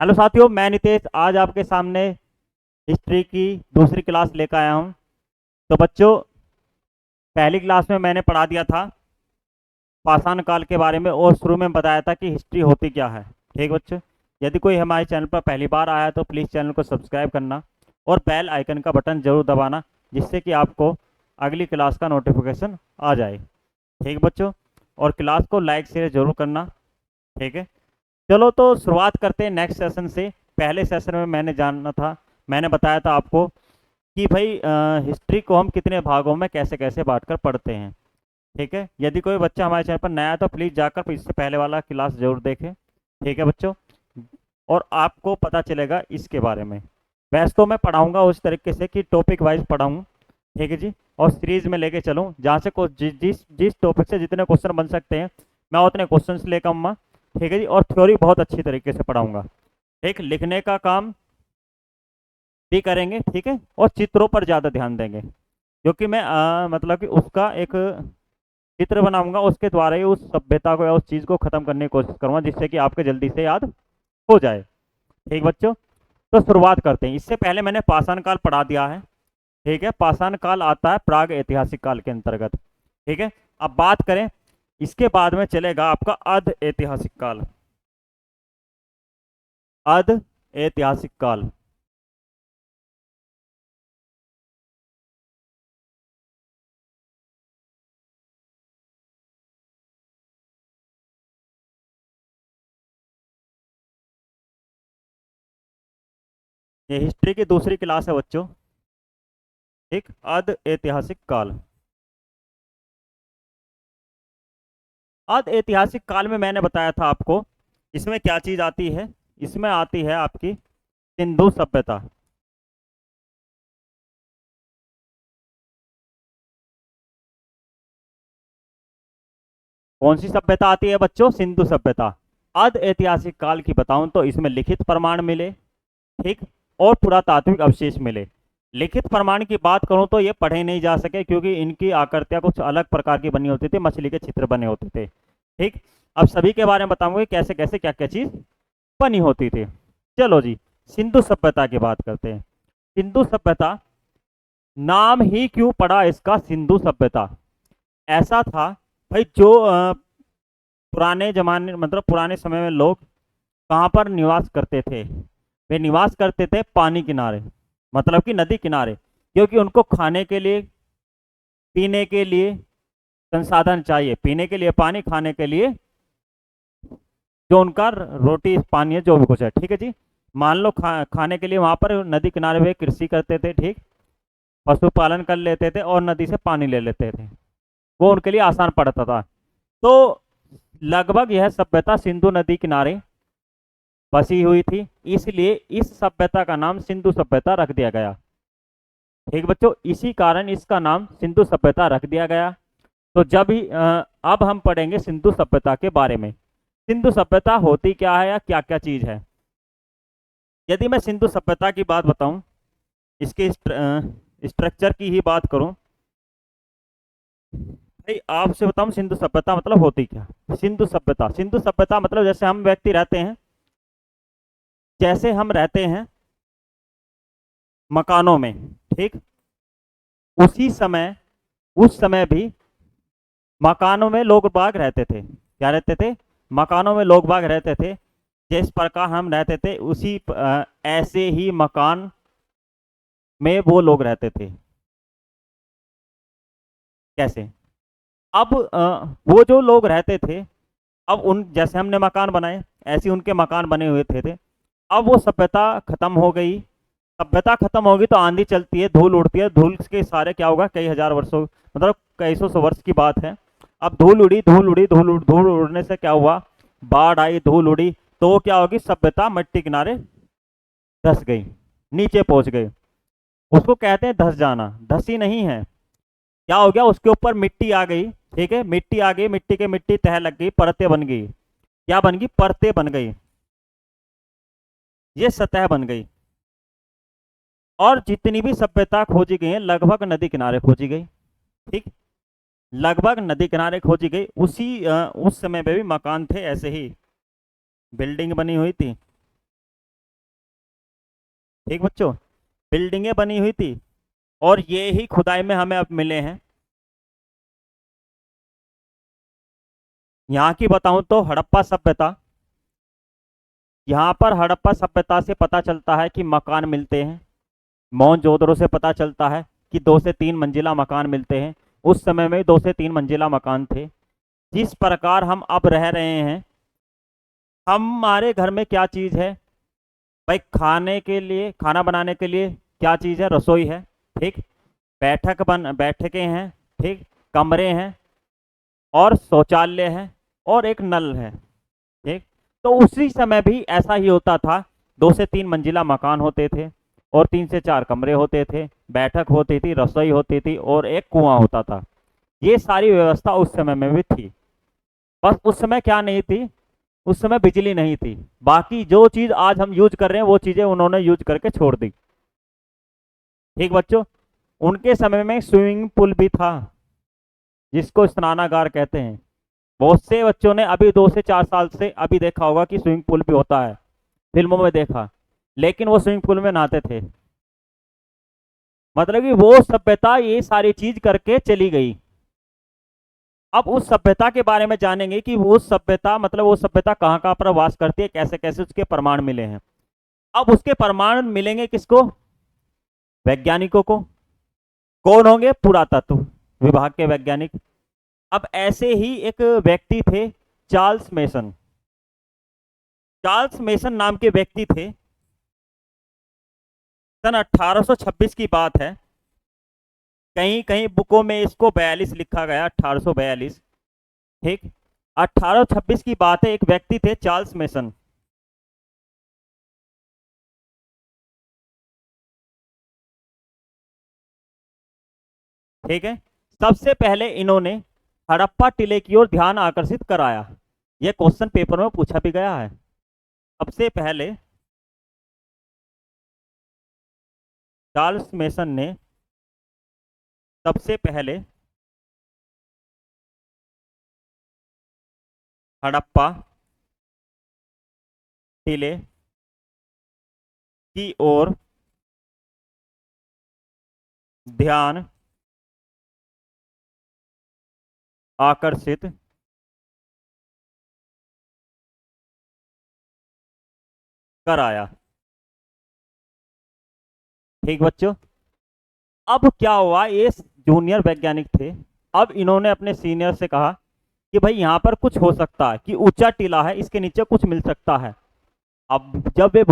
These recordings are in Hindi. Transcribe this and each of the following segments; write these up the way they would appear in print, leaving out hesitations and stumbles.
हेलो साथियों, मैं नितेश आज आपके सामने हिस्ट्री की दूसरी क्लास लेकर आया हूं। तो बच्चों, पहली क्लास में मैंने पढ़ा दिया था पाषाण काल के बारे में और शुरू में बताया था कि हिस्ट्री होती क्या है। ठीक बच्चों, यदि कोई हमारे चैनल पर पहली बार आया है तो प्लीज़ चैनल को सब्सक्राइब करना और बेल आइकन का बटन जरूर दबाना, जिससे कि आपको अगली क्लास का नोटिफिकेशन आ जाए। ठीक बच्चों, और क्लास को लाइक शेयर जरूर करना। ठीक है, चलो तो शुरुआत करते हैं नेक्स्ट सेशन से। पहले सेशन में मैंने बताया था आपको कि भाई हिस्ट्री को हम कितने भागों में कैसे कैसे बांटकर पढ़ते हैं। ठीक है, यदि कोई बच्चा हमारे चैनल पर नया है तो प्लीज़ जाकर इससे पहले वाला क्लास जरूर देखें। ठीक है बच्चों, और आपको पता चलेगा इसके बारे में। वैसे तो मैं पढ़ाऊँगा उस तरीके से कि टॉपिक वाइज पढ़ाऊँ। ठीक है जी, और सीरीज में लेके चलूँ जहाँ से जिस जिस टॉपिक से जितने क्वेश्चन बन सकते हैं मैं उतने क्वेश्चन लेकर आऊँगा। ठीक है जी, और थ्योरी बहुत अच्छी तरीके से पढ़ाऊँगा। ठीक, लिखने का काम भी करेंगे। ठीक है, और चित्रों पर ज़्यादा ध्यान देंगे, क्योंकि मैं मतलब कि उसका एक चित्र बनाऊंगा, उसके द्वारा ही उस सभ्यता को या उस चीज़ को ख़त्म करने की कोशिश करूंगा, जिससे कि आपके जल्दी से याद हो जाए। ठीक बच्चों, तो शुरुआत करते हैं। इससे पहले मैंने पाषाण काल पढ़ा दिया है। ठीक है, पाषाण काल आता है प्राग ऐतिहासिक काल के अंतर्गत। ठीक है, अब बात करें इसके बाद में चलेगा आपका अर्ध ऐतिहासिक काल। अर्ध ऐतिहासिक काल, ये हिस्ट्री की दूसरी क्लास है बच्चों। ठीक, अर्ध ऐतिहासिक काल। अर्ध ऐतिहासिक काल में मैंने बताया था आपको इसमें क्या चीज आती है। इसमें आती है आपकी सिंधु सभ्यता। कौन सी सभ्यता आती है बच्चों? सिंधु सभ्यता। अर्ध ऐतिहासिक काल की बताऊं तो इसमें लिखित प्रमाण मिले। ठीक, और पुरातात्विक अवशेष मिले। लिखित प्रमाण की बात करूं तो ये पढ़े नहीं जा सके, क्योंकि इनकी आकृतियां कुछ अलग प्रकार की बनी होती थी, मछली के चित्र बने होते थे। ठीक, अब सभी के बारे में बताऊंगा कि कैसे कैसे क्या क्या चीज बनी होती थी। चलो जी, सिंधु सभ्यता की बात करते हैं। सिंधु सभ्यता, नाम ही क्यों पड़ा इसका सिंधु सभ्यता? ऐसा था भाई, जो पुराने जमाने मतलब पुराने समय में लोग कहाँ पर निवास करते थे? वे निवास करते थे पानी किनारे, मतलब कि नदी किनारे, क्योंकि उनको खाने के लिए, पीने के लिए संसाधन चाहिए। पीने के लिए पानी, खाने के लिए जो उनका रोटी पानी है, जो भी कुछ है। ठीक है जी, मान लो खाने के लिए वहां पर नदी किनारे वे कृषि करते थे। ठीक, पशुपालन कर लेते थे और नदी से पानी ले लेते थे। वो उनके लिए आसान पड़ता था। तो लगभग यह सभ्यता सिंधु नदी किनारे बसी हुई थी, इसलिए इस सभ्यता का नाम सिंधु सभ्यता रख दिया गया। ठीक बच्चों, इसी कारण इसका नाम सिंधु सभ्यता रख दिया गया। तो जब ही अब हम पढ़ेंगे सिंधु सभ्यता के बारे में। सिंधु सभ्यता होती क्या है या क्या क्या चीज है? यदि मैं सिंधु सभ्यता की बात बताऊं, इसके स्ट्रक्चर की ही बात करूं, भाई आपसे बताऊं सिंधु सभ्यता मतलब होती क्या? सिंधु सभ्यता मतलब जैसे हम व्यक्ति रहते हैं, जैसे हम रहते हैं मकानों में। ठीक, उसी समय, उस समय भी मकानों में लोग बाग रहते थे। क्या रहते थे? मकानों में लोग बाग रहते थे। जिस प्रकार हम रहते थे उसी ऐसे ही मकान में वो लोग रहते थे। कैसे? अब वो जो लोग रहते थे, अब उन जैसे हमने मकान बनाए, ऐसे ही उनके मकान बने हुए थे। अब वो सभ्यता खत्म हो गई। सभ्यता खत्म होगी तो आंधी चलती है, धूल उड़ती है। धूल के सारे क्या होगा, कई हजार वर्षों, मतलब कई सौ वर्ष की बात है। अब धूल उड़ी, धूल उड़ी, धूल उड़ने से क्या हुआ, बाढ़ आई, धूल उड़ी, तो वो क्या होगी, सभ्यता मिट्टी किनारे धस गई, नीचे पहुंच गई। उसको कहते हैं धस जाना। धसी नहीं है, क्या हो गया, उसके ऊपर मिट्टी आ गई। ठीक है, मिट्टी आ गई, मिट्टी के मिट्टी तह लग गई, परतें बन गई। क्या बन गई? परतें बन गई, ये सतह बन गई। और जितनी भी सभ्यता खोजी गई है लगभग नदी किनारे खोजी गई। ठीक, लगभग नदी किनारे खोजी गई। उस समय पे भी मकान थे, ऐसे ही बिल्डिंग बनी हुई थी। ठीक बच्चों, बिल्डिंगें बनी हुई थी और ये ही खुदाई में हमें अब मिले हैं। यहाँ की बताऊं तो हड़प्पा सभ्यता, यहाँ पर हड़प्पा सभ्यता से पता चलता है कि मकान मिलते हैं। मोहनजोदड़ो से पता चलता है कि 2 से 3 मंजिला मकान मिलते हैं। उस समय में 2 से 3 मंजिला मकान थे। जिस प्रकार हम अब रह रहे हैं, हमारे घर में क्या चीज़ है भाई? खाने के लिए, खाना बनाने के लिए क्या चीज़ है? रसोई है। ठीक। बैठकें हैं। ठीक। कमरे हैं और शौचालय है और एक नल है। ठीक। तो उसी समय भी ऐसा ही होता था। 2 से 3 मंजिला मकान होते थे और 3 से 4 कमरे होते थे, बैठक होती थी, रसोई होती थी और एक कुआं होता था। ये सारी व्यवस्था उस समय में भी थी। बस उस समय क्या नहीं थी? उस समय बिजली नहीं थी। बाकी जो चीज आज हम यूज कर रहे हैं वो चीजें उन्होंने यूज करके छोड़ दी। ठीक बच्चों, उनके समय में स्विमिंग पूल भी था, जिसको स्नानागार कहते हैं। बहुत से बच्चों ने अभी 2 से 4 साल से अभी देखा होगा कि स्विमिंग पूल भी होता है, फिल्मों में देखा, लेकिन वो स्विमिंग पूल में नहाते थे। मतलब कि वो सभ्यता ये सारी चीज करके चली गई। अब उस सभ्यता के बारे में जानेंगे कि वो सभ्यता, मतलब वो सभ्यता कहाँ कहाँ पर वास करती है, कैसे कैसे उसके प्रमाण मिले हैं। अब उसके प्रमाण मिलेंगे किसको? वैज्ञानिकों को। कौन होंगे? पुरातत्व विभाग के वैज्ञानिक। अब ऐसे ही एक व्यक्ति थे, चार्ल्स मेसन। चार्ल्स मेसन नाम के व्यक्ति थे। सन 1826 की बात है। कहीं कहीं बुकों में इसको 42 लिखा गया, 1842। ठीक। 1826 की बात है। एक व्यक्ति थे चार्ल्स मेसन। ठीक है। सबसे पहले इन्होंने हड़प्पा टीले की ओर ध्यान आकर्षित कराया। यह क्वेश्चन पेपर में पूछा भी गया है। सबसे पहले चार्ल्स मेसन ने सबसे पहले हड़प्पा टीले की ओर ध्यान आकर्षित कराया। ठीक बच्चों, अब क्या हुआ? ये जूनियर वैज्ञानिक थे। अब इन्होंने अपने सीनियर से कहा कि भाई यहाँ पर कुछ हो सकता है, कि ऊंचा टीला है, इसके नीचे कुछ मिल सकता है। अब जब वे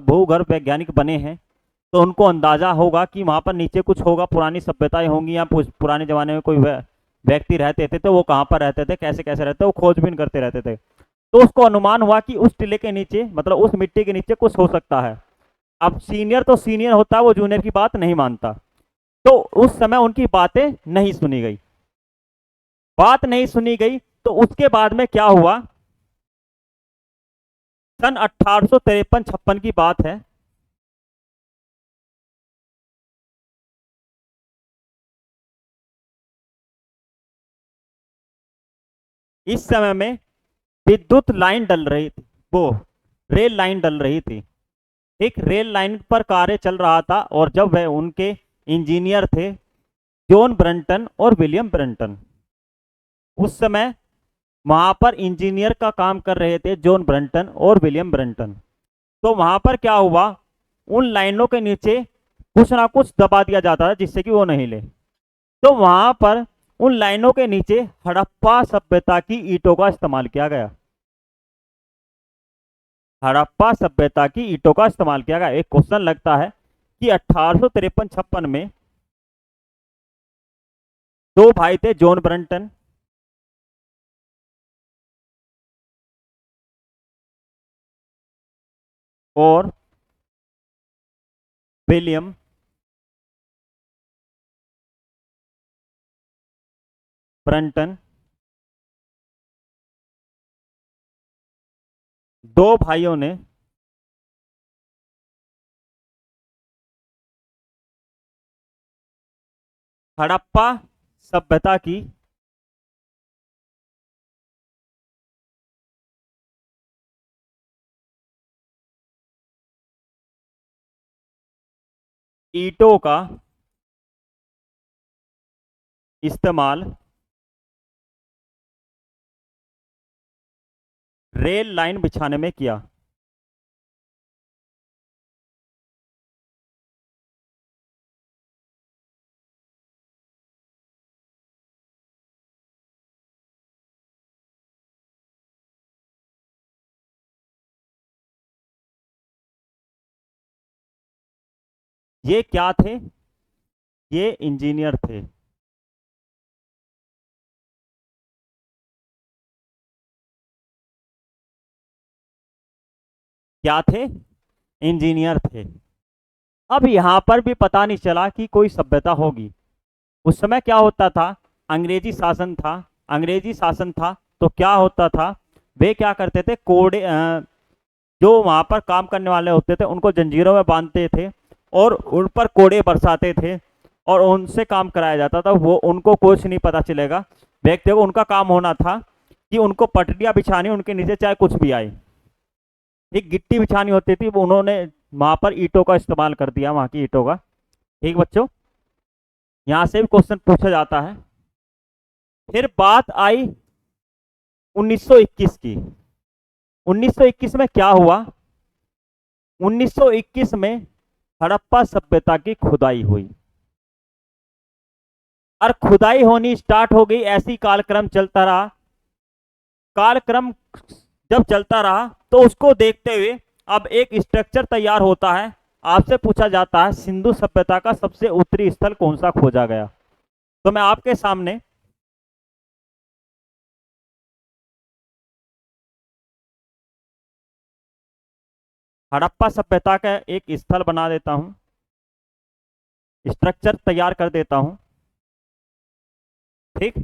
भूगर्भ वैज्ञानिक बने हैं तो उनको अंदाजा होगा कि वहां पर नीचे कुछ होगा, पुरानी सभ्यताएं होंगी या पुराने जमाने में कोई व्यक्ति रहते थे तो वो कहाँ पर रहते थे, कैसे कैसे रहते थे, वो खोजबीन करते रहते थे। तो उसको अनुमान हुआ कि उस टीले के नीचे, मतलब उस मिट्टी के नीचे कुछ हो सकता है। अब सीनियर तो सीनियर होता है, वो जूनियर की बात नहीं मानता। तो उस समय उनकी बातें नहीं सुनी गई। बात नहीं सुनी गई तो उसके बाद में क्या हुआ? सन 1853-56 की बात है। इस समय में विद्युत लाइन डल रही थी, वो रेल लाइन डल रही थी। एक रेल लाइन पर कार्य चल रहा था और जब वह, उनके इंजीनियर थे जॉन ब्रंटन और विलियम ब्रंटन। उस समय वहां पर इंजीनियर का काम कर रहे थे जॉन ब्रंटन और विलियम ब्रंटन। तो वहां पर क्या हुआ? उन लाइनों के नीचे कुछ ना कुछ दबा दिया जाता था जिससे कि वो नहीं ले। तो वहां पर उन लाइनों के नीचे हड़प्पा सभ्यता की ईंटों का इस्तेमाल किया गया। हड़प्पा सभ्यता की ईंटों का इस्तेमाल किया गया। एक क्वेश्चन लगता है कि 1853-56 में दो भाई थे, जॉन ब्रंटन और विलियम ब्रंटन। दो भाइयों ने हड़प्पा सभ्यता की ईंटों का इस्तेमाल रेल लाइन बिछाने में किया। ये क्या थे? ये इंजीनियर थे। क्या थे? इंजीनियर थे। अब यहां पर भी पता नहीं चला कि कोई सभ्यता होगी। उस समय क्या होता था? अंग्रेजी शासन था। अंग्रेजी शासन था तो क्या होता था, वे क्या करते थे, कोड़े जो वहां पर काम करने वाले होते थे उनको जंजीरों में बांधते थे और उन पर कोड़े बरसाते थे और उनसे काम कराया जाता था। वो उनको कुछ नहीं पता चलेगा, व्यक्ति को उनका काम होना था कि उनको पटरियां बिछानी, उनके नीचे चाहे कुछ भी आए। एक गिट्टी बिछानी होती थी, वो उन्होंने वहां पर ईंटों का इस्तेमाल कर दिया, वहां की ईंटों का। ठीक बच्चों, यहां से भी क्वेश्चन पूछा जाता है। फिर बात आई 1921 की। 1921 में क्या हुआ? 1921 में हड़प्पा सभ्यता की खुदाई हुई और खुदाई होनी स्टार्ट हो गई। ऐसी कालक्रम चलता रहा। कालक्रम जब चलता रहा तो उसको देखते हुए अब एक स्ट्रक्चर तैयार होता है। आपसे पूछा जाता है सिंधु सभ्यता का सबसे उत्तरी स्थल कौन सा खोजा गया? तो मैं आपके सामने हड़प्पा सभ्यता का एक स्थल बना देता हूं, स्ट्रक्चर तैयार कर देता हूं। ठीक,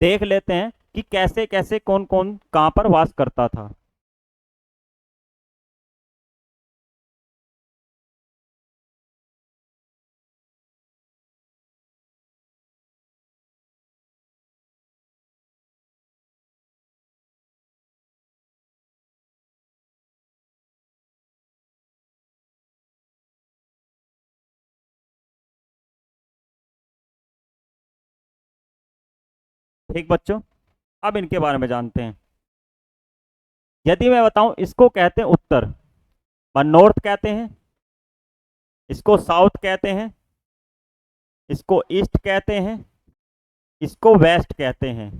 देख लेते हैं कि कैसे कैसे कौन कौन कहां पर वास करता था। ठीक बच्चों, अब इनके बारे में जानते हैं। यदि मैं बताऊं, इसको कहते हैं उत्तर, नॉर्थ कहते हैं, इसको साउथ कहते हैं, इसको ईस्ट कहते हैं, इसको वेस्ट कहते हैं।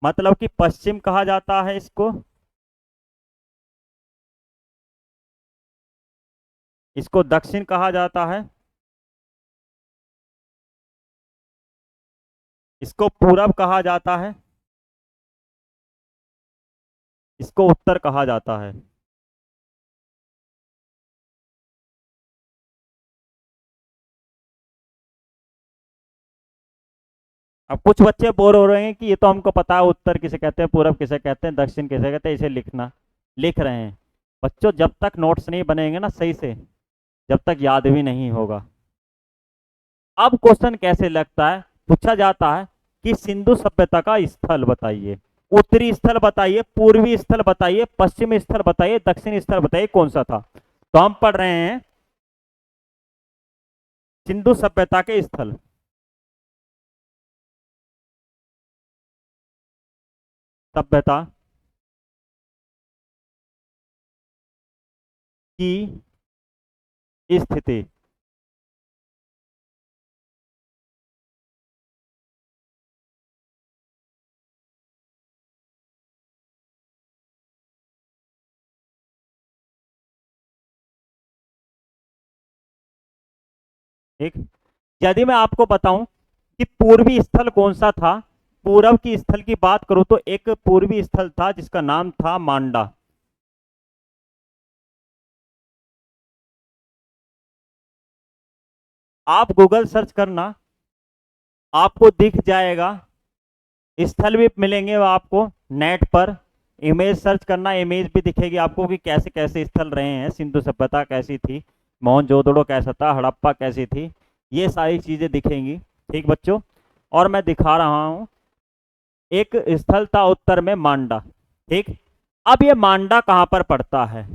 मतलब कि पश्चिम कहा जाता है इसको, इसको दक्षिण कहा जाता है, इसको पूरब कहा जाता है, इसको उत्तर कहा जाता है। अब कुछ बच्चे बोर हो रहे हैं कि ये तो हमको पता है, उत्तर किसे कहते हैं, पूरब किसे कहते हैं, दक्षिण किसे कहते हैं, इसे लिखना। लिख रहे हैं बच्चों, जब तक नोट्स नहीं बनेंगे ना सही से, जब तक याद भी नहीं होगा। अब क्वेश्चन कैसे लगता है? पूछा जाता है कि सिंधु सभ्यता का स्थल बताइए, उत्तरी स्थल बताइए, पूर्वी स्थल बताइए, पश्चिमी स्थल बताइए, दक्षिणी स्थल बताइए, कौन सा था? तो हम पढ़ रहे हैं सिंधु सभ्यता के स्थल। सभ्यता की स्थिति। ठीक, यदि मैं आपको बताऊं कि पूर्वी स्थल कौन सा था, पूर्व की स्थल की बात करूं तो एक पूर्वी स्थल था जिसका नाम था मांडा। आप गूगल सर्च करना, आपको दिख जाएगा, स्थल भी मिलेंगे वो आपको नेट पर। इमेज सर्च करना, इमेज भी दिखेगी आपको कि कैसे कैसे स्थल रहे हैं, सिंधु सभ्यता कैसी थी, मोहनजोदड़ो कैसा था, हड़प्पा कैसी थी, ये सारी चीजें दिखेंगी। ठीक बच्चों, और मैं दिखा रहा हूं, एक स्थल था उत्तर में मांडा। ठीक, अब ये मांडा कहां पर पड़ता है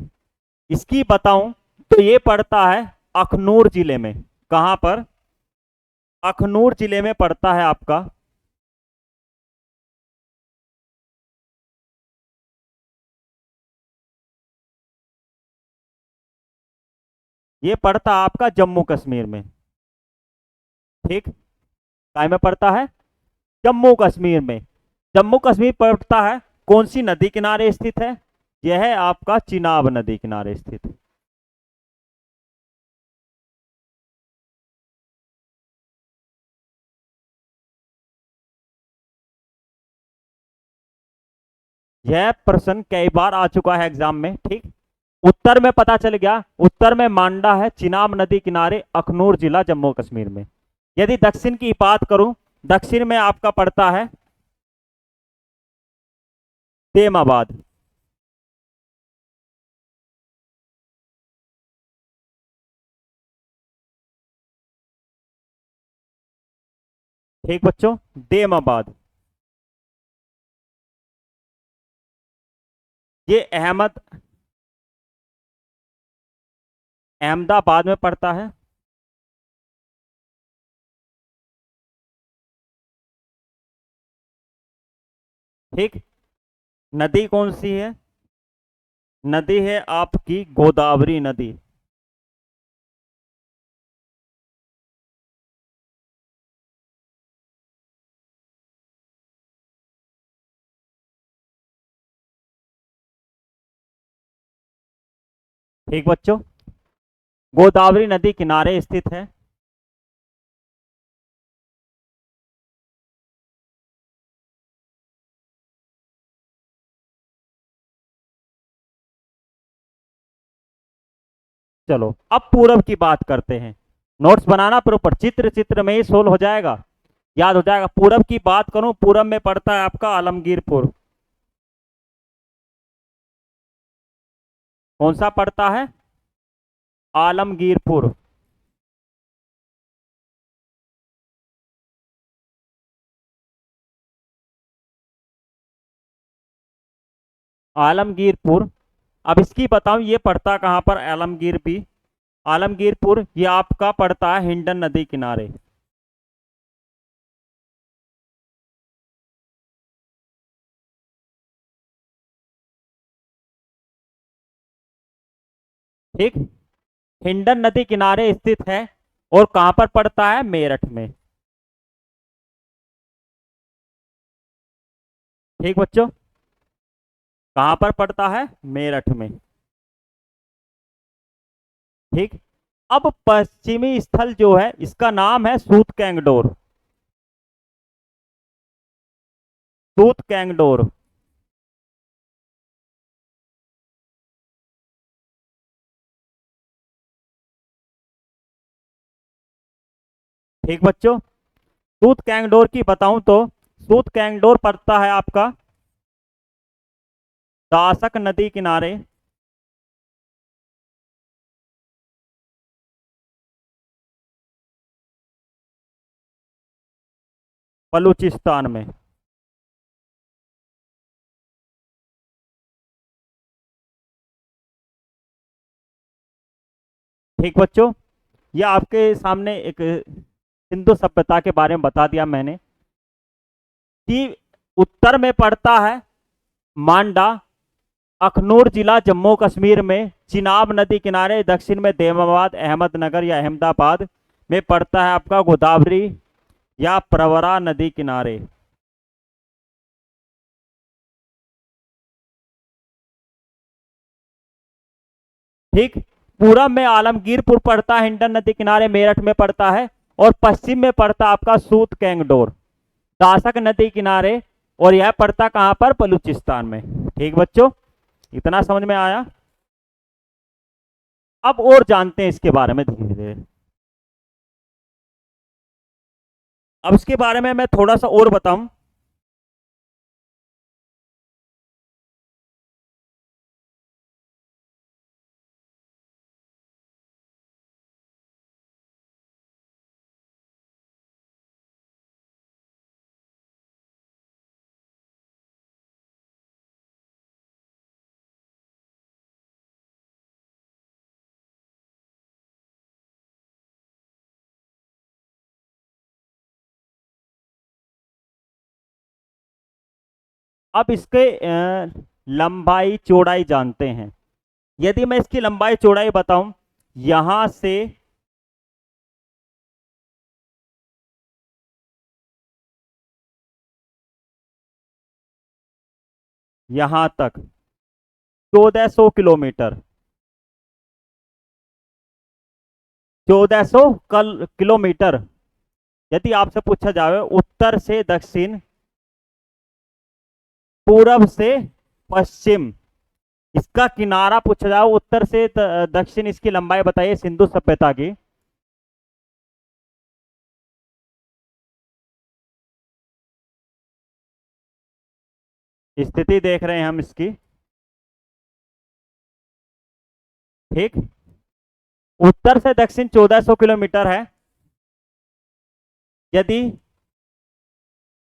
इसकी बताऊं तो ये पड़ता है अखनूर जिले में। कहां पर? अखनूर जिले में पड़ता है आपका। ये पड़ता आपका जम्मू कश्मीर में। ठीक, काय में पड़ता है? जम्मू कश्मीर में। जम्मू कश्मीर पड़ता है, कौन सी नदी किनारे स्थित है? यह है आपका चिनाब नदी किनारे स्थित। यह प्रश्न कई बार आ चुका है एग्जाम में। ठीक, उत्तर में पता चल गया, उत्तर में मांडा है, चिनाब नदी किनारे, अखनूर जिला, जम्मू कश्मीर में। यदि दक्षिण की बात करूं, दक्षिण में आपका पड़ता है तेमाबाद। ठीक बच्चों, देमाबाद। ये अहमदाबाद में पड़ता है। ठीक, नदी कौन सी है? नदी है आपकी गोदावरी नदी। ठीक बच्चों, गोदावरी नदी किनारे स्थित है। चलो अब पूरब की बात करते हैं। नोट्स बनाना प्रॉपर, चित्र चित्र में ही सोल्व हो जाएगा, याद हो जाएगा। पूरब की बात करूं, पूरब में पड़ता है आपका आलमगीरपुर। कौन सा पड़ता है? आलमगीरपुर। आलमगीरपुर। अब इसकी बताऊं, ये पड़ता कहां पर? आलमगीर भी, आलमगीरपुर ये आपका पड़ता है हिंडन नदी किनारे। ठीक, हिंडन नदी किनारे स्थित है। और कहां पर पड़ता है? मेरठ में। ठीक बच्चों, कहां पर पड़ता है? मेरठ में। ठीक, अब पश्चिमी स्थल जो है, इसका नाम है सूत कैंगडोर। सूत कैंगडोर। ठीक बच्चों, सूत कैंगडोर की बताऊं तो सूत कैंगडोर पड़ता है आपका दासक नदी किनारे, बलूचिस्तान में। ठीक बच्चों, ये आपके सामने एक सिंधु सभ्यता के बारे में बता दिया मैंने कि उत्तर में पड़ता है मांडा, अखनूर जिला, जम्मू कश्मीर में, चिनाब नदी किनारे। दक्षिण में देमाबाद, अहमदनगर या अहमदाबाद में पड़ता है आपका गोदावरी या प्रवरा नदी किनारे। ठीक, पूरब में आलमगीरपुर पड़ता है, हिंडन नदी किनारे, मेरठ में पड़ता है। और पश्चिम में पड़ता आपका सूत कैंगडोर, दासक नदी किनारे। और यह पड़ता कहां पर? बलूचिस्तान में। ठीक बच्चों, इतना समझ में आया? अब और जानते हैं इसके बारे में धीरे धीरे। अब इसके बारे में मैं थोड़ा सा और बताऊं। अब इसके लंबाई चौड़ाई जानते हैं। यदि मैं इसकी लंबाई चौड़ाई बताऊं, यहां से यहां तक 1400 किलोमीटर, 1400 किलोमीटर। यदि आपसे पूछा जाए उत्तर से दक्षिण, पूरब से पश्चिम, इसका किनारा पूछा जाए उत्तर से दक्षिण, इसकी लंबाई बताइए सिंधु सभ्यता की। स्थिति देख रहे हैं हम इसकी। ठीक, उत्तर से दक्षिण 1400 किलोमीटर है। यदि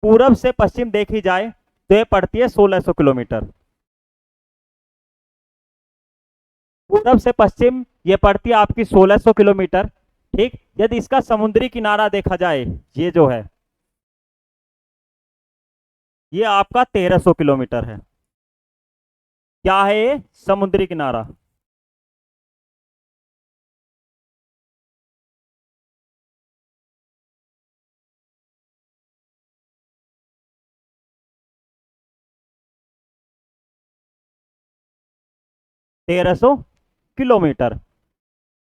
पूरब से पश्चिम देखी जाए तो ये पड़ती है 1600 किलोमीटर। पूरब से पश्चिम ये पड़ती है आपकी 1600 किलोमीटर। ठीक, यदि इसका समुद्री किनारा देखा जाए, ये जो है ये आपका 1300 किलोमीटर है। क्या है ये? समुद्री किनारा। तेरह सौ किलोमीटर।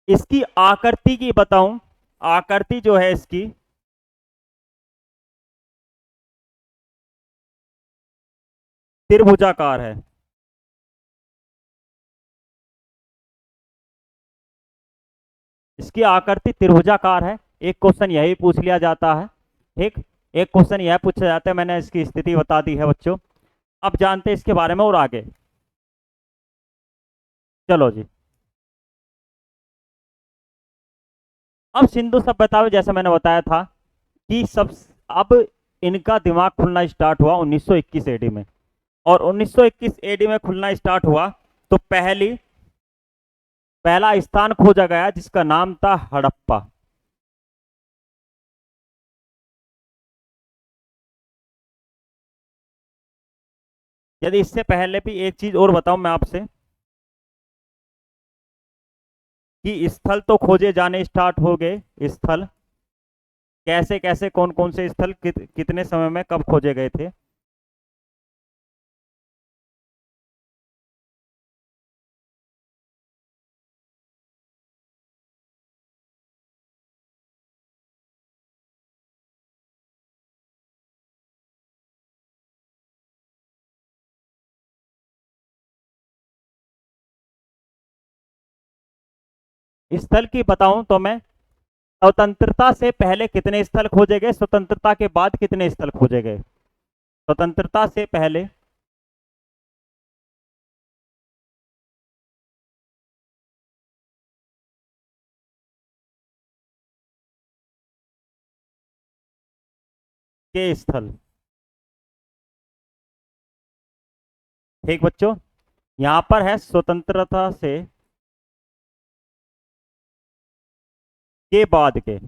इसकी आकृति की बताऊं, आकृति जो है इसकी, त्रिभुजाकार है। इसकी आकृति त्रिभुजाकार है। एक क्वेश्चन यही पूछ लिया जाता है। ठीक, एक क्वेश्चन यह पूछा जाता है। मैंने इसकी स्थिति बता दी है बच्चों। अब जानते हैं इसके बारे में और आगे। चलो जी। अब सिंधु सभ्यता में जैसे मैंने बताया था कि सब, अब इनका दिमाग खुलना स्टार्ट हुआ 1921 एडी में। और 1921 एडी में खुलना स्टार्ट हुआ तो पहला स्थान खोजा गया जिसका नाम था हड़प्पा। यदि इससे पहले भी एक चीज और बताऊं मैं आपसे कि स्थल तो खोजे जाने स्टार्ट हो गए। स्थल कैसे कैसे, कौन कौन से स्थल कितने समय में कब खोजे गए थे। स्थल की बताऊं तो मैं, स्वतंत्रता से पहले कितने स्थल खोजे गए, स्वतंत्रता के बाद कितने स्थल खोजे गए। स्वतंत्रता से पहले के स्थल। ठीक बच्चों, यहां पर है स्वतंत्रता से के बाद के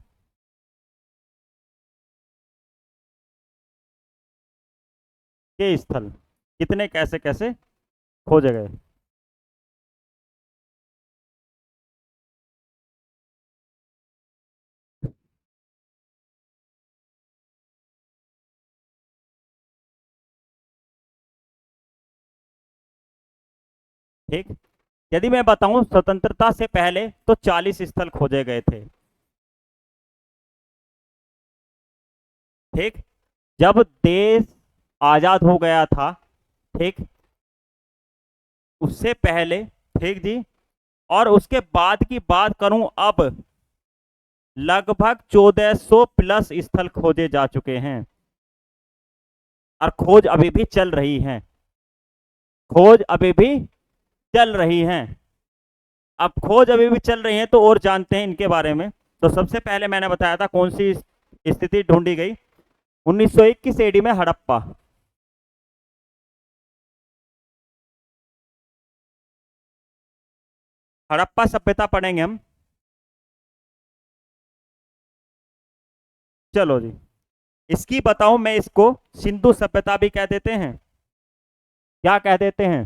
स्थल कितने, कैसे कैसे खोजे गए। ठीक, यदि मैं बताऊं स्वतंत्रता से पहले तो 40 स्थल खोजे गए थे। ठीक, जब देश आजाद हो गया था, ठीक, उससे पहले, ठीक जी, और उसके बाद की बात करूं, अब लगभग 1400 प्लस स्थल खोजे जा चुके हैं और खोज अभी भी चल रही है। खोज अभी भी चल रही है। अब खोज अभी भी चल रही है तो और जानते हैं इनके बारे में। तो सबसे पहले मैंने बताया था कौन सी स्थिति ढूंढी गई, 1921 एडी में हड़प्पा। हड़प्पा सभ्यता पढ़ेंगे हम। चलो जी, इसकी बताऊं मैं, इसको सिंधु सभ्यता भी कह देते हैं। क्या कह देते हैं?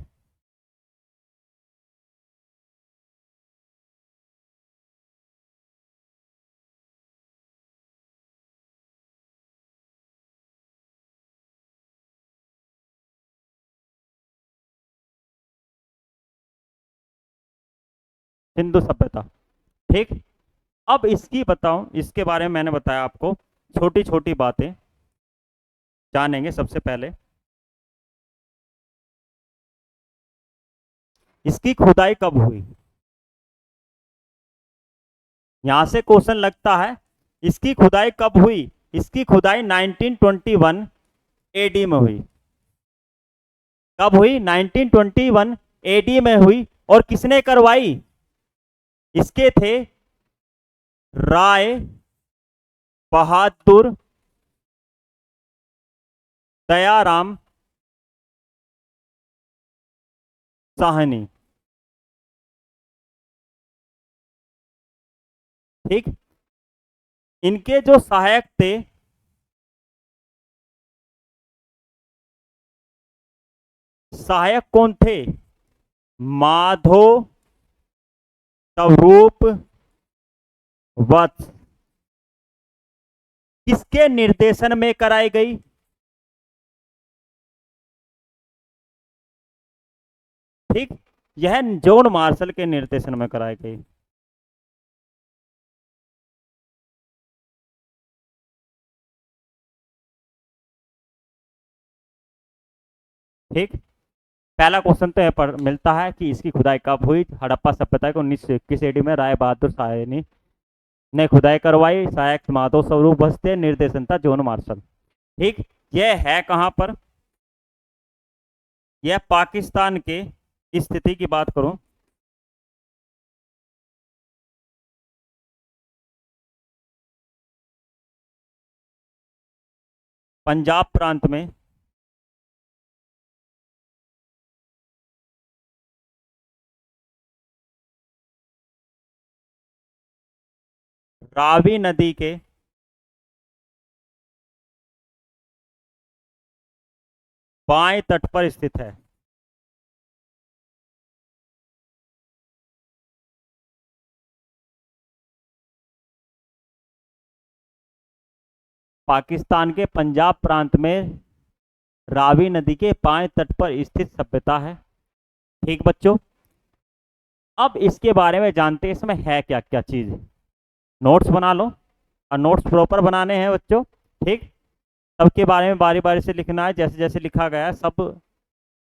सिंधु सभ्यता। ठीक। अब इसकी बताऊं, इसके बारे में मैंने बताया आपको, छोटी छोटी बातें जानेंगे। सबसे पहले इसकी खुदाई कब हुई? यहां से क्वेश्चन लगता है, इसकी खुदाई कब हुई? इसकी खुदाई 1921 एडी में हुई। कब हुई? 1921 एडी में हुई। और किसने करवाई? इसके थे राय बहादुर दयाराम साहनी। ठीक। इनके जो सहायक थे, सहायक कौन थे? माधो स्वरूप वत्स। किसके निर्देशन में कराई गई? ठीक। यह जॉन मार्शल के निर्देशन में कराई गई। ठीक। पहला क्वेश्चन तो पर मिलता है कि इसकी खुदाई कब हुई। हड़प्पा सभ्यता को 1921 ईस्वी में राय बहादुर साहनी ने खुदाई करवाई। सहायक माधव स्वरूप बस्ते, निर्देशन था जॉन मार्शल। ठीक। यह है कहां पर? यह पाकिस्तान के स्थिति की बात करूं, पंजाब प्रांत में रावी नदी के बाएं तट पर स्थित है। पाकिस्तान के पंजाब प्रांत में रावी नदी के बाएं तट पर स्थित सभ्यता है। ठीक बच्चों, अब इसके बारे में जानते हैं इसमें है क्या क्या चीज। नोट्स बना लो, और नोट्स प्रॉपर बनाने हैं बच्चों। ठीक। सबके बारे में बारी बारी से लिखना है, जैसे जैसे लिखा गया है। सब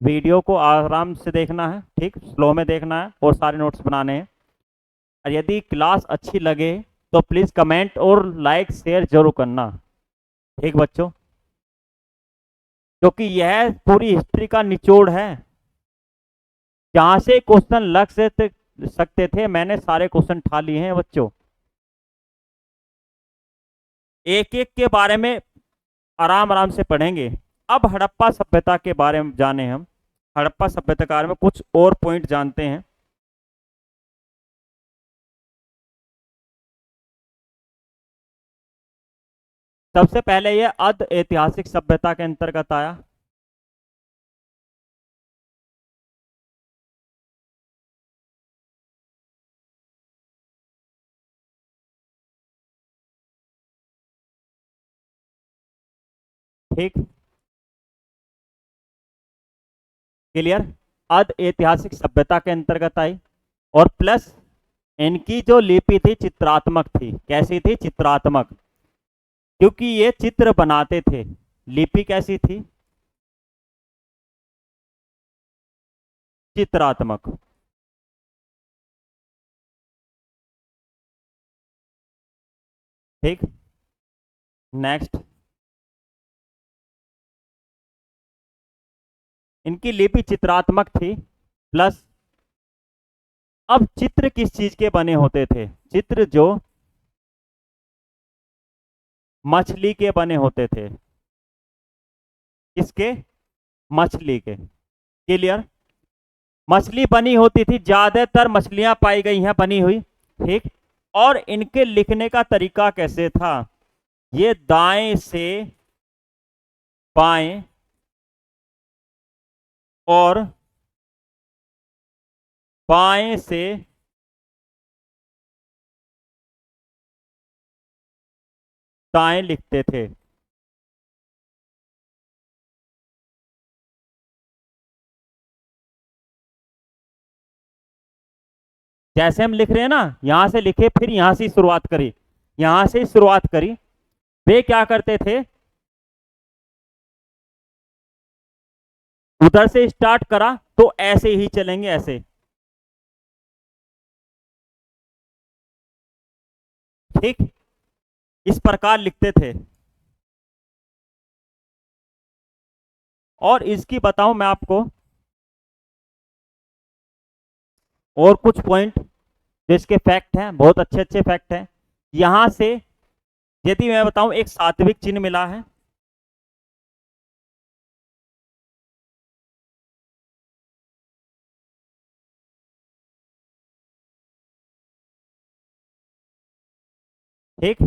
वीडियो को आराम से देखना है, ठीक, स्लो में देखना है, और सारे नोट्स बनाने हैं। और यदि क्लास अच्छी लगे तो प्लीज़ कमेंट और लाइक शेयर जरूर करना। ठीक बच्चों, क्योंकि यह पूरी हिस्ट्री का निचोड़ है। जहां से क्वेश्चन लग सकते थे, मैंने सारे क्वेश्चन उठा लिए हैं बच्चों। एक एक के बारे में आराम आराम से पढ़ेंगे। अब हड़प्पा सभ्यता के बारे में जाने हम। हड़प्पा सभ्यता के बारे में कुछ और पॉइंट जानते हैं। सबसे पहले यह अर्ध ऐतिहासिक सभ्यता के अंतर्गत आया। ठीक, क्लियर। अर्ध ऐतिहासिक सभ्यता के अंतर्गत आई। और प्लस इनकी जो लिपि थी चित्रात्मक थी। कैसी थी? चित्रात्मक। क्योंकि ये चित्र बनाते थे। लिपि कैसी थी? चित्रात्मक। ठीक। नेक्स्ट, इनकी लिपि चित्रात्मक थी। प्लस अब चित्र किस चीज के बने होते थे? चित्र जो मछली के बने होते थे। किसके? मछली के। क्लियर। मछली बनी होती थी, ज्यादातर मछलियां पाई गई हैं बनी हुई। ठीक। और इनके लिखने का तरीका कैसे था? ये दाएं से बाएं और बाएं से दाएं लिखते थे। जैसे हम लिख रहे हैं ना, यहां से लिखे फिर यहां से शुरुआत करी, यहां से शुरुआत करी। वे क्या करते थे, उधर से स्टार्ट करा तो ऐसे ही चलेंगे, ऐसे। ठीक, इस प्रकार लिखते थे। और इसकी बताऊं मैं आपको और कुछ पॉइंट जो इसके फैक्ट हैं, बहुत अच्छे अच्छे फैक्ट हैं। यहां से यदि मैं बताऊं, एक सात्विक चिन्ह मिला है। ठीक,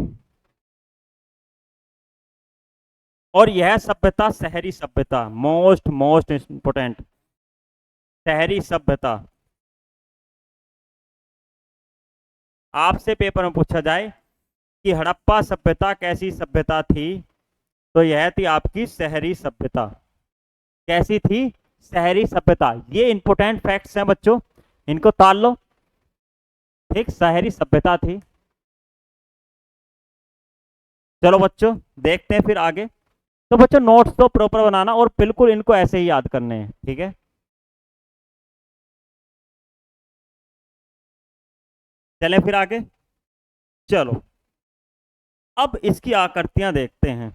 और यह सभ्यता शहरी सभ्यता, मोस्ट मोस्ट इंपोर्टेंट, शहरी सभ्यता। आपसे पेपर में पूछा जाए कि हड़प्पा सभ्यता कैसी सभ्यता थी, तो यह थी आपकी शहरी सभ्यता। कैसी थी? शहरी सभ्यता। ये इंपोर्टेंट फैक्ट्स हैं बच्चों, इनको ताल लो। ठीक, शहरी सभ्यता थी। चलो बच्चों, देखते हैं फिर आगे। तो बच्चों, नोट्स तो प्रॉपर बनाना और बिल्कुल इनको ऐसे ही याद करने हैं, ठीक है। चलें फिर आगे। चलो, अब इसकी आकृतियां देखते हैं।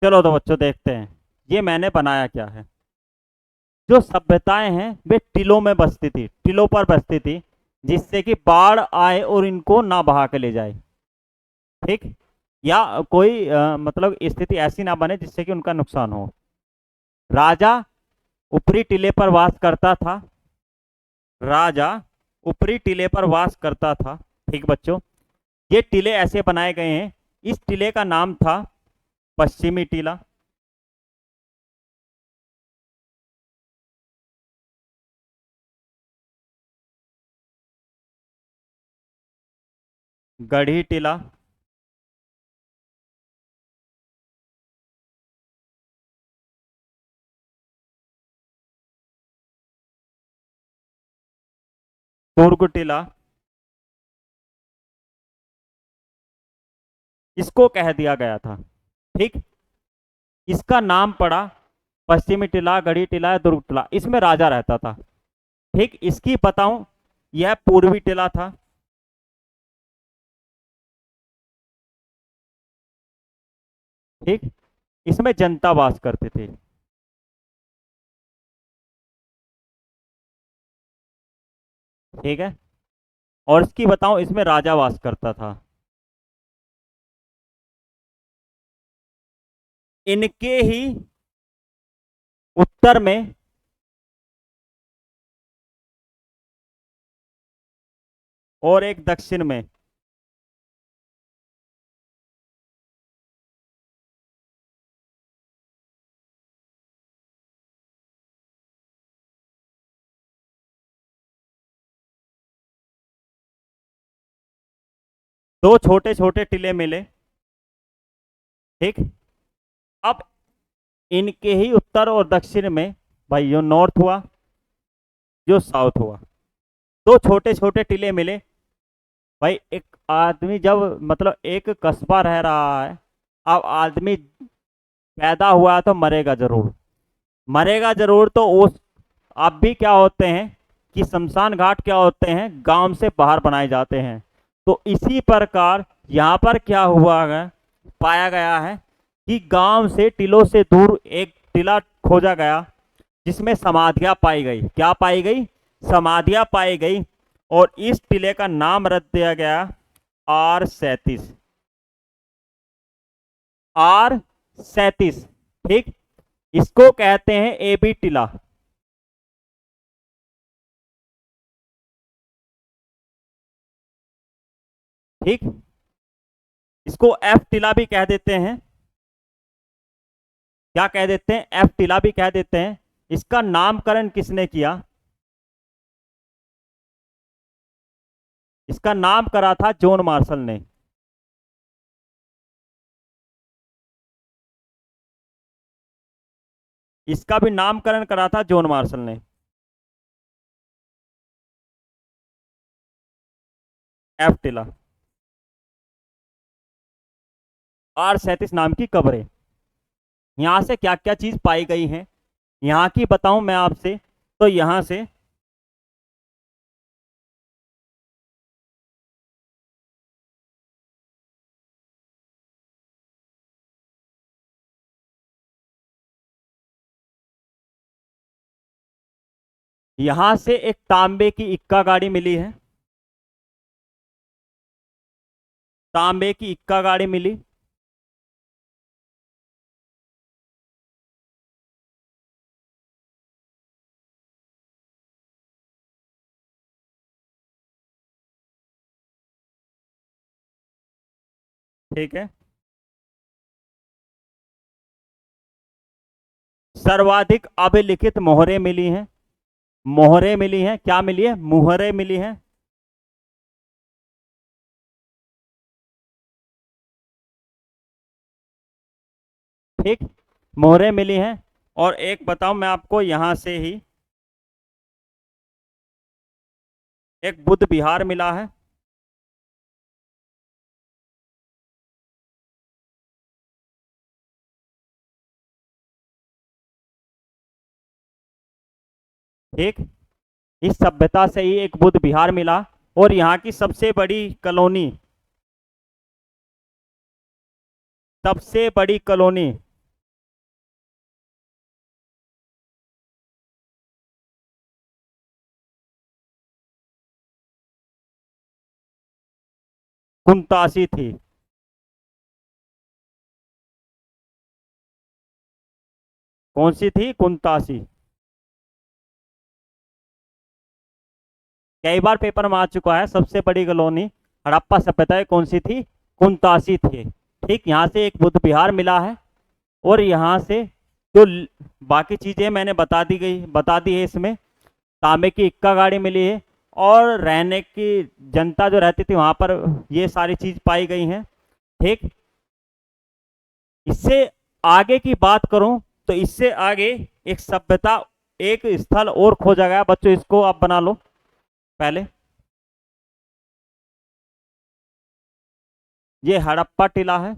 चलो तो बच्चों, देखते हैं ये मैंने बनाया क्या है। जो सभ्यताएं हैं वे टीलों में बसती थी, टीलों पर बसती थी, जिससे कि बाढ़ आए और इनको ना बहा के ले जाए। ठीक, या कोई मतलब स्थिति ऐसी ना बने जिससे कि उनका नुकसान हो। राजा ऊपरी टीले पर वास करता था। राजा ऊपरी टीले पर वास करता था। ठीक बच्चों, ये टीले ऐसे बनाए गए हैं। इस टीले का नाम था पश्चिमी टीला, गढ़ी टीला, दुर्ग टीला, इसको कह दिया गया था। ठीक, इसका नाम पड़ा पश्चिमी टीला, गढ़ी टीला या दुर्ग टीला। इसमें राजा रहता था। ठीक, इसकी बताऊं, यह पूर्वी टीला था। ठीक, इसमें जनता वास करती थी। ठीक है, और इसकी बताऊं, इसमें राजा वास करता था। इनके ही उत्तर में और एक दक्षिण में, दो छोटे छोटे टीले मिले। ठीक, अब इनके ही उत्तर और दक्षिण में भाई जो नॉर्थ हुआ, जो साउथ हुआ, दो छोटे छोटे टीले मिले। भाई एक आदमी जब मतलब एक कस्बा रह रहा है, अब आदमी पैदा हुआ है तो मरेगा जरूर, मरेगा जरूर। तो उस अब भी क्या होते हैं कि शमशान घाट क्या होते हैं, गांव से बाहर बनाए जाते हैं। तो इसी प्रकार यहाँ पर क्या हुआ है, पाया गया है कि गांव से टीलों से दूर एक टीला खोजा गया जिसमें समाधियां पाई गई। क्या पाई गई? समाधियां पाई गई। और इस टीले का नाम रख दिया गया R37। R37, ठीक। इसको कहते हैं AB टीला। ठीक, इसको F टीला भी कह देते हैं। क्या कह देते हैं? F टीला भी कह देते हैं। इसका नामकरण किसने किया? इसका नाम करा था जॉन मार्शल ने। इसका भी नामकरण करा था जॉन मार्शल ने। एफ टिला, R37 नाम की कब्रें। यहां से क्या क्या चीज पाई गई हैं, यहाँ की बताऊं मैं आपसे। तो यहां से यहां से एक तांबे की इक्का गाड़ी मिली है। तांबे की इक्का गाड़ी मिली। ठीक है। सर्वाधिक अभिलिखित मोहरें मिली हैं। मोहरें मिली हैं। क्या मिली है? मुहरें मिली हैं। ठीक, मोहरें मिली हैं। और एक बताऊं मैं आपको, यहां से ही एक बुद्ध विहार मिला है। ठीक, इस सभ्यता से ही एक बुद्ध विहार मिला। और यहाँ की सबसे बड़ी कॉलोनी, सबसे बड़ी कॉलोनी कुंतासी थी। कौन सी थी? कुंतासी। कई बार पेपर में आ चुका है। सबसे बड़ी कॉलोनी हड़प्पा सभ्यता है, कौन सी थी? कुंतासी थी। ठीक, यहाँ से एक बुद्ध विहार मिला है। और यहाँ से जो बाकी चीजें मैंने बता दी है इसमें। तांबे की इक्का गाड़ी मिली है। और रहने की जनता जो रहती थी वहां पर, ये सारी चीज पाई गई हैं। ठीक, इससे आगे की बात करूं तो इससे आगे एक सभ्यता, एक स्थल और खोजा गया। बच्चों इसको आप बना लो पहले। ये हड़प्पा टीला है।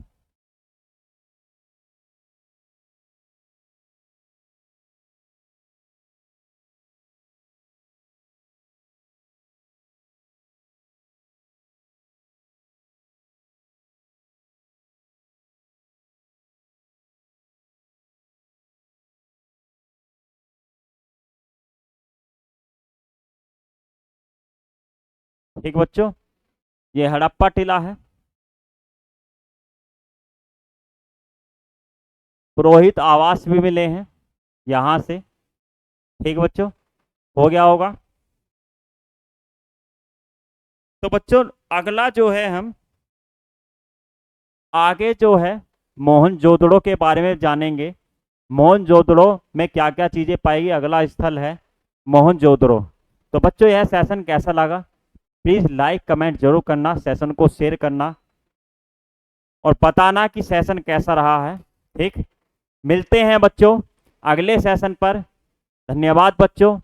ठीक बच्चों, ये हड़प्पा टीला है। पुरोहित आवास भी मिले हैं यहां से। ठीक बच्चों, हो गया होगा। तो बच्चों अगला जो है, हम आगे जो है मोहनजोदड़ो के बारे में जानेंगे। मोहनजोदड़ो में क्या क्या चीजें पाएगी। अगला स्थल है मोहनजोदड़ो। तो बच्चों यह सेशन कैसा लगा? प्लीज लाइक कमेंट जरूर करना, सेशन को शेयर करना और बताना कि सेशन कैसा रहा है। ठीक। मिलते हैं बच्चों अगले सेशन पर। धन्यवाद बच्चों।